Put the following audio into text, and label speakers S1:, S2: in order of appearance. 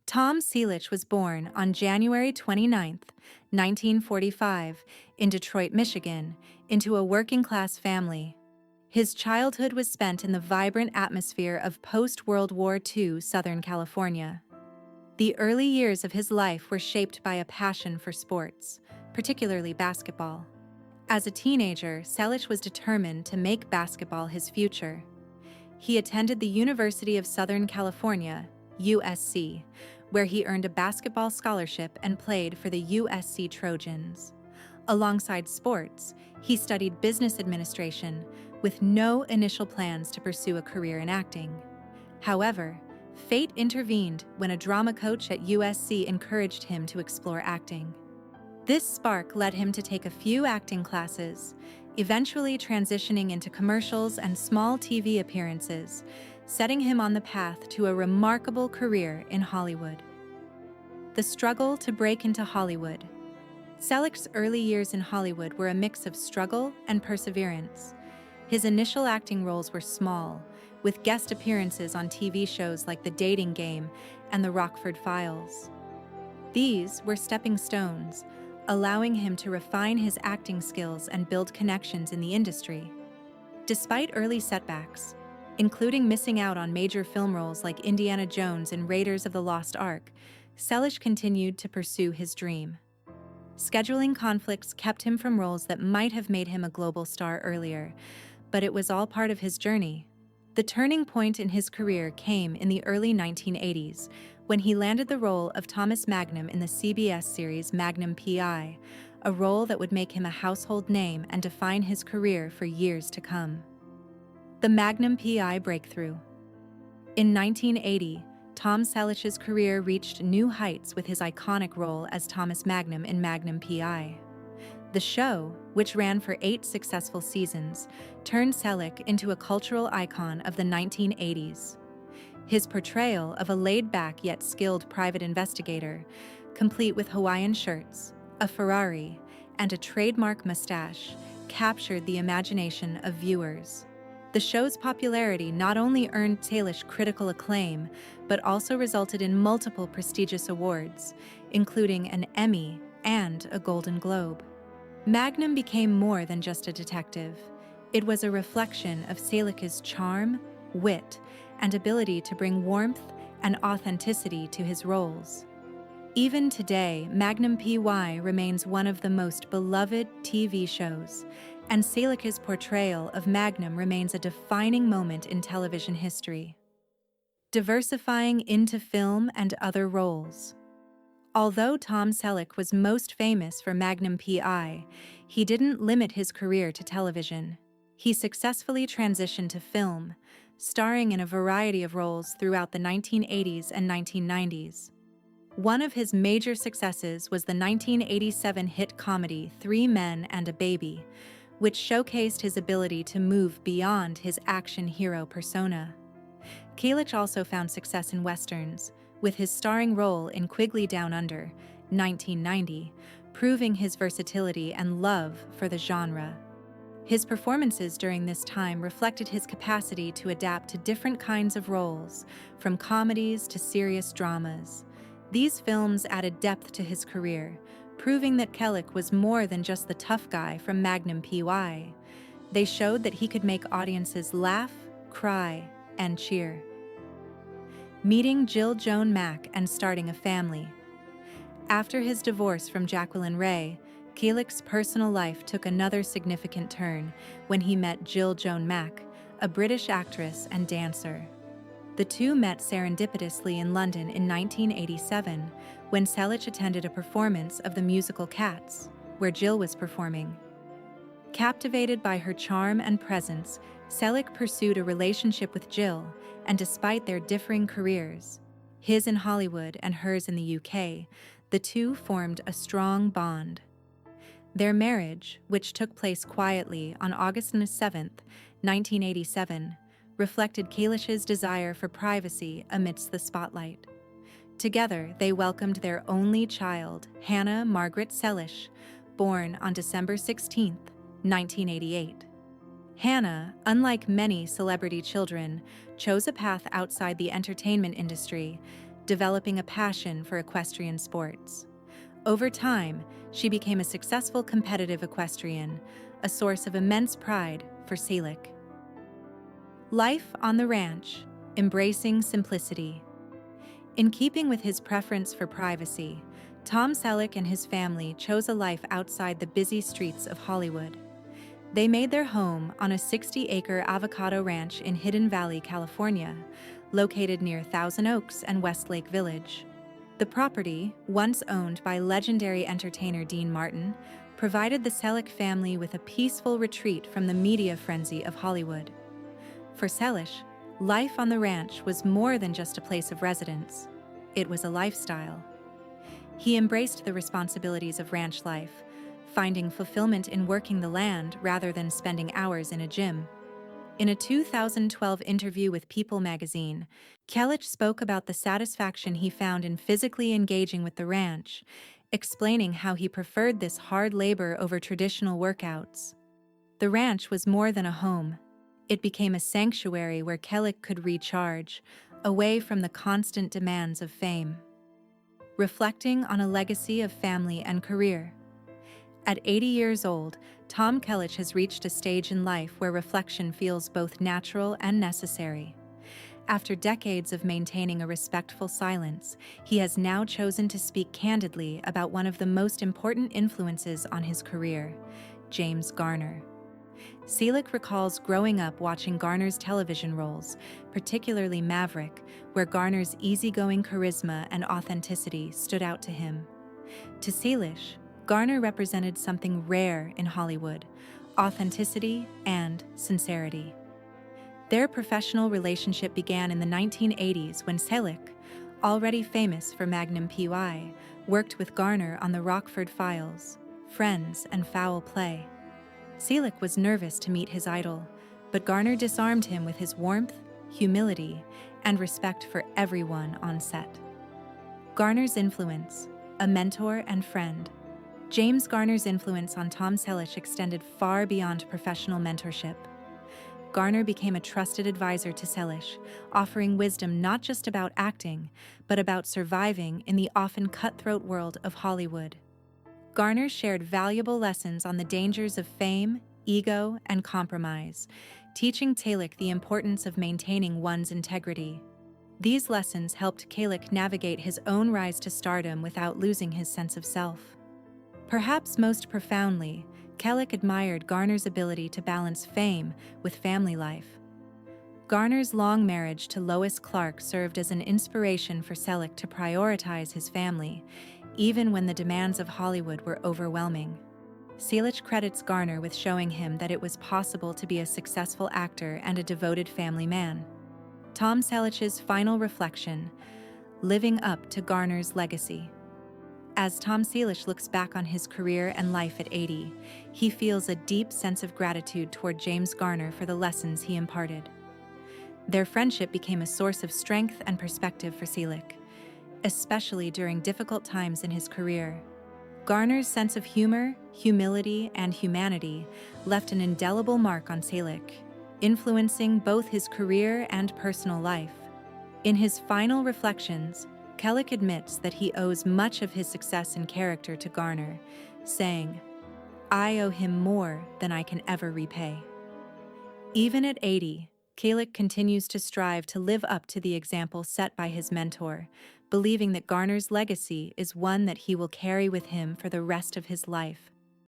S1: Tom Selleck was born on January 29, 1945, in Detroit, Michigan, into a working-class family. His childhood was spent in the vibrant atmosphere of post-World War II Southern California. The early years of his life were shaped by a passion for sports, particularly basketball. As a teenager, Selleck was determined to make basketball his future. He attended the University of Southern California, USC, where he earned a basketball scholarship and played for the USC Trojans. Alongside sports, he studied business administration, with no initial plans to pursue a career in acting. However, fate intervened when a drama coach at USC encouraged him to explore acting. This spark led him to take a few acting classes, eventually transitioning into commercials and small TV appearances, setting him on the path to a remarkable career in Hollywood. The struggle to break into Hollywood. Selleck's early years in Hollywood were a mix of struggle and perseverance. His initial acting roles were small, with guest appearances on TV shows like The Dating Game and The Rockford Files. These were stepping stones, allowing him to refine his acting skills and build connections in the industry. Despite early setbacks, including missing out on major film roles like Indiana Jones and Raiders of the Lost Ark, Selleck continued to pursue his dream. Scheduling conflicts kept him from roles that might have made him a global star earlier, but it was all part of his journey. The turning point in his career came in the early 1980s, when he landed the role of Thomas Magnum in the CBS series Magnum P.I., a role that would make him a household name and define his career for years to come. The Magnum P.I. breakthrough. In 1980, Tom Selleck's career reached new heights with his iconic role as Thomas Magnum in Magnum P.I. The show, which ran for 8 successful seasons, turned Selleck into a cultural icon of the 1980s. His portrayal of a laid-back yet skilled private investigator, complete with Hawaiian shirts, a Ferrari, and a trademark mustache, captured the imagination of viewers. The show's popularity not only earned Selleck critical acclaim, but also resulted in multiple prestigious awards, including an Emmy and a Golden Globe. Magnum became more than just a detective. It was a reflection of Selleck's charm, wit, and ability to bring warmth and authenticity to his roles. Even today, Magnum P.I. remains one of the most beloved TV shows, and Selleck's portrayal of Magnum remains a defining moment in television history. Diversifying into film and other roles. Although Tom Selleck was most famous for Magnum P.I., he didn't limit his career to television. He successfully transitioned to film, starring in a variety of roles throughout the 1980s and 1990s. One of his major successes was the 1987 hit comedy 3 Men and a Baby, which showcased his ability to move beyond his action hero persona. Selleck also found success in westerns, with his starring role in Quigley Down Under, 1990, proving his versatility and love for the genre. His performances during this time reflected his capacity to adapt to different kinds of roles, from comedies to serious dramas. These films added depth to his career, proving that Selleck was more than just the tough guy from Magnum P.I. They showed that he could make audiences laugh, cry, and cheer. Meeting Jill Joan Mack and starting a family. After his divorce from Jacqueline Ray, Selleck's personal life took another significant turn when he met Jill Joan Mack, a British actress and dancer. The two met serendipitously in London in 1987 when Selleck attended a performance of the musical Cats, where Jill was performing. Captivated by her charm and presence, Selleck pursued a relationship with Jill, and despite their differing careers, his in Hollywood and hers in the UK, the two formed a strong bond. Their marriage, which took place quietly on August 7, 1987, reflected Selleck's desire for privacy amidst the spotlight. Together, they welcomed their only child, Hannah Margaret Selleck, born on December 16, 1988. Hannah, unlike many celebrity children, chose a path outside the entertainment industry, developing a passion for equestrian sports. Over time, she became a successful competitive equestrian, a source of immense pride for Selleck. Life on the ranch, embracing simplicity. In keeping with his preference for privacy, Tom Selleck and his family chose a life outside the busy streets of Hollywood. They made their home on a 60-acre avocado ranch in Hidden Valley, California, located near Thousand Oaks and Westlake Village. The property, once owned by legendary entertainer Dean Martin, provided the Selleck family with a peaceful retreat from the media frenzy of Hollywood. For Selleck, life on the ranch was more than just a place of residence. It was a lifestyle. He embraced the responsibilities of ranch life, finding fulfillment in working the land rather than spending hours in a gym. In a 2012 interview with People magazine, Selleck spoke about the satisfaction he found in physically engaging with the ranch, explaining how he preferred this hard labor over traditional workouts. The ranch was more than a home. It became a sanctuary where Selleck could recharge, away from the constant demands of fame. Reflecting on a legacy of family and career. At 80 years old, Tom Selleck has reached a stage in life where reflection feels both natural and necessary. After decades of maintaining a respectful silence, he has now chosen to speak candidly about one of the most important influences on his career, James Garner. Selleck recalls growing up watching Garner's television roles, particularly Maverick, where Garner's easygoing charisma and authenticity stood out to him. To Selleck, Garner represented something rare in Hollywood: authenticity and sincerity. Their professional relationship began in the 1980s when Selleck, already famous for Magnum PI, worked with Garner on the Rockford Files, Friends, and Foul Play. Selleck was nervous to meet his idol, but Garner disarmed him with his warmth, humility, and respect for everyone on set. Garner's influence, a mentor and friend. James Garner's influence on Tom Selleck extended far beyond professional mentorship. Garner became a trusted advisor to Selleck, offering wisdom not just about acting, but about surviving in the often cutthroat world of Hollywood. Garner shared valuable lessons on the dangers of fame, ego, and compromise, teaching Selleck the importance of maintaining one's integrity. These lessons helped Selleck navigate his own rise to stardom without losing his sense of self. Perhaps most profoundly, Selleck admired Garner's ability to balance fame with family life. Garner's long marriage to Lois Clark served as an inspiration for Selleck to prioritize his family, even when the demands of Hollywood were overwhelming. Selleck credits Garner with showing him that it was possible to be a successful actor and a devoted family man. Tom Selleck's final reflection: living up to Garner's legacy. As Tom Selleck looks back on his career and life at 80, he feels a deep sense of gratitude toward James Garner for the lessons he imparted. Their friendship became a source of strength and perspective for Selleck, especially during difficult times in his career. Garner's sense of humor, humility, and humanity left an indelible mark on Selleck, influencing both his career and personal life. In his final reflections, Selleck admits that he owes much of his success and character to Garner, saying, "I owe him more than I can ever repay." Even at 80, Selleck continues to strive to live up to the example set by his mentor, believing that Garner's legacy is one that he will carry with him for the rest of his life.